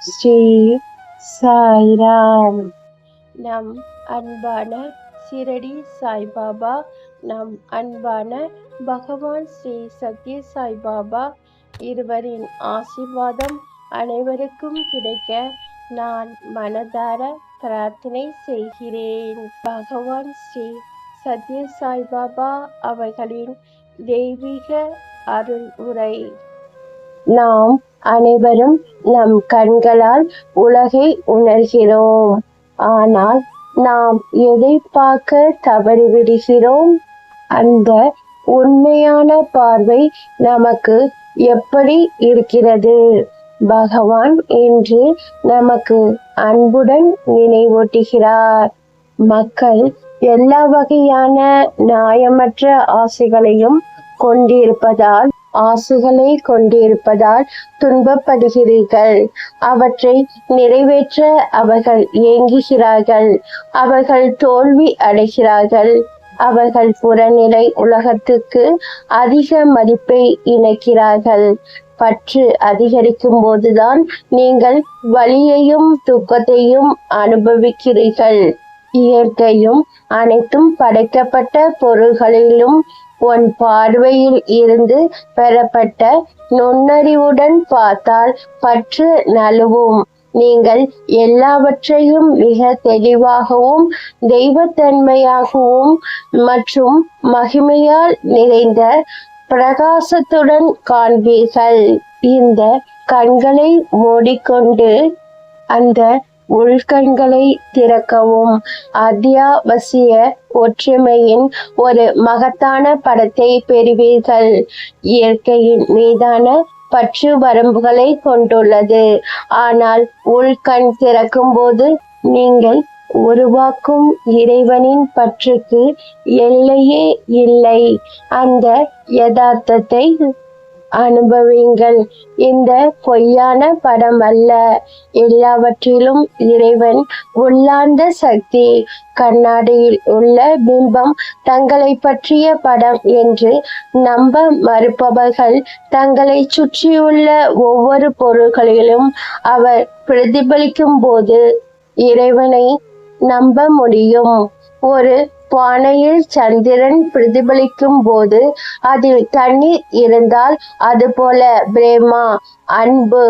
ஸ்ரீ சாய்ராம். நம் அன்பான ஷிரடி சாய்பாபா, நம் அன்பான பகவான் ஸ்ரீ சத்ய சாய்பாபா இருவரின் ஆசீர்வாதம் அனைவருக்கும் கிடைக்க நான் மனதார பிரார்த்தனை செய்கிறேன். பகவான் ஸ்ரீ சத்ய சாய்பாபா அவர்களின் தெய்வீக அருள் உரை. நாம் அனைவரும் நம் கண்களால் உலகை உணர்கிறோம். ஆனால் நாம் எதை பார்க்க தவறிவிடுகிறோம்? அந்த உண்மையான பார்வை நமக்கு எப்படி இருக்கிறது? பகவான் என்று நமக்கு அன்புடன் நினைவூட்டுகிறார். மக்கள் எல்லா வகையான நியாயமற்ற ஆசைகளையும் கொண்டிருப்பதால் துன்பப்படுகிறீர்கள். அவற்றை நிறைவேற்ற அவர்கள் ஏங்குகிறார்கள். அவர்கள் தோல்வி அடைகிறார்கள். அவர்கள் புறநிலை உலகத்துக்கு அதிக மதிப்பை இணைக்கிறார்கள். பற்று அதிகரிக்கும் போதுதான் நீங்கள் வலியையும் துக்கத்தையும் அனுபவிக்கிறீர்கள். இயற்கையும் அனைத்தும் படைக்கப்பட்ட பொருள்களிலும் உன் பார்வையில் இருந்து பெறப்பட்ட நுண்ணறிவுடன் பார்த்தால் பற்று நழுவும். நீங்கள் எல்லாவற்றையும் மிக தெளிவாகவும் தெய்வத்தன்மையாகவும் மற்றும் மகிமையால் நிறைந்த பிரகாசத்துடன் காண்பீர்கள். இந்த கண்களை மூடிக்கொண்டு அந்த உள்கண்களை திறக்கவும். அத்தியாவசிய ஒற்றுமையின் ஒரு மகத்தான படத்தை பெறுவீர்கள். இயற்கையின் மீதான பற்று வரம்புகளை கொண்டுள்ளது. ஆனால் உள்கண் திறக்கும் போது நீங்கள் உருவாக்கும் இறைவனின் பற்றுக்கு எல்லையே இல்லை. அந்த யதார்த்தத்தை அனுபவிங்கள். இந்த பொய்யான படம் அல்ல, எல்லாவற்றிலும் இறைவன் உள்ளார்ந்த சக்தி. கண்ணாடியில் உள்ள பிம்பம் தங்களை பற்றிய படம் என்று நம்ப மறுப்பவர்கள் தங்களை சுற்றியுள்ள ஒவ்வொரு பொருள்களிலும் அவர் பிரதிபலிக்கும் போது இறைவனை நம்ப முடியும். ஒரு பானையில் சந்திரன் பிரதிபலிக்கும் போது அதில் தண்ணீர் இருந்தால், அதுபோல பிரேமா அன்பு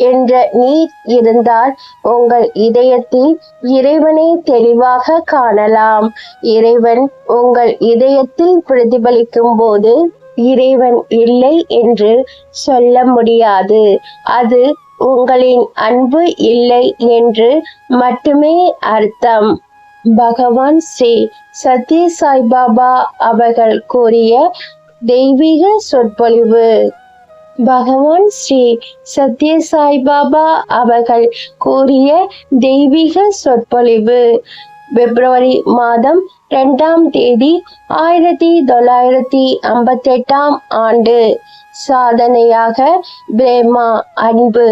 என்ற நீர் இருந்தால் உங்கள் இதயத்தில் இறைவனை தெளிவாக காணலாம். இறைவன் உங்கள் இதயத்தில் பிரதிபலிக்கும் போது இறைவன் இல்லை என்று சொல்ல முடியாது. அது உங்களின் அன்பு இல்லை என்று மட்டுமே அர்த்தம். பகவான் ஸ்ரீ சத்ய சாய்பாபா அவர்கள் கூறிய தெய்வீக சொற்பொழிவு. பகவான் ஸ்ரீ சத்ய சாய்பாபா அவர்கள் கூறிய தெய்வீக சொற்பொழிவு பிப்ரவரி மாதம் 2ஆம் தேதி 1958ஆம் ஆண்டு. சாதனையாக பிரேமா அன்பு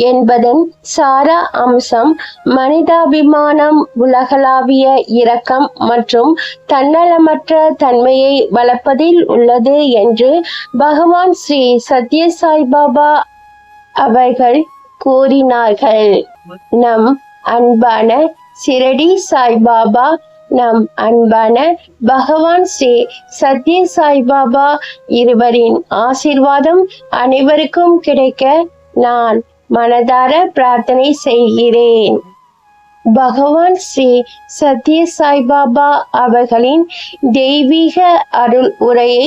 என்பதன் சார அம்சம் மனிதாபிமானம், உலகளாவிய இரக்கம் மற்றும் தன்னலமற்ற தன்மையை வளர்ப்பதில் உள்ளது என்று பகவான் ஸ்ரீ சத்ய சாய்பாபா அவர்கள் கூறினார்கள். நம் அன்பான ஷிரடி சாய்பாபா, நம் அன்பான பகவான் ஸ்ரீ சத்ய சாய்பாபா இருவரின் ஆசீர்வாதம் அனைவருக்கும் கிடைக்க நான் மனதார பிரார்த்தனை செய்கிறேன். பகவான் ஸ்ரீ சத்ய சாய்பாபா அவர்களின் தெய்வீக அருள் உரையை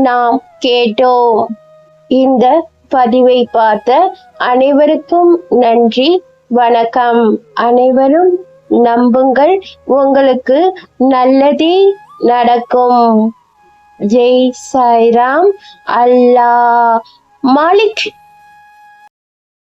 நாம் கேட்டோம். இந்த பதிவை பார்த்த அனைவருக்கும் நன்றி, வணக்கம். அனைவரும் நம்புங்கள், உங்களுக்கு நல்லதே நடக்கும். ஜெய் சாய்ராம். அல்லாஹ் மாலிக்.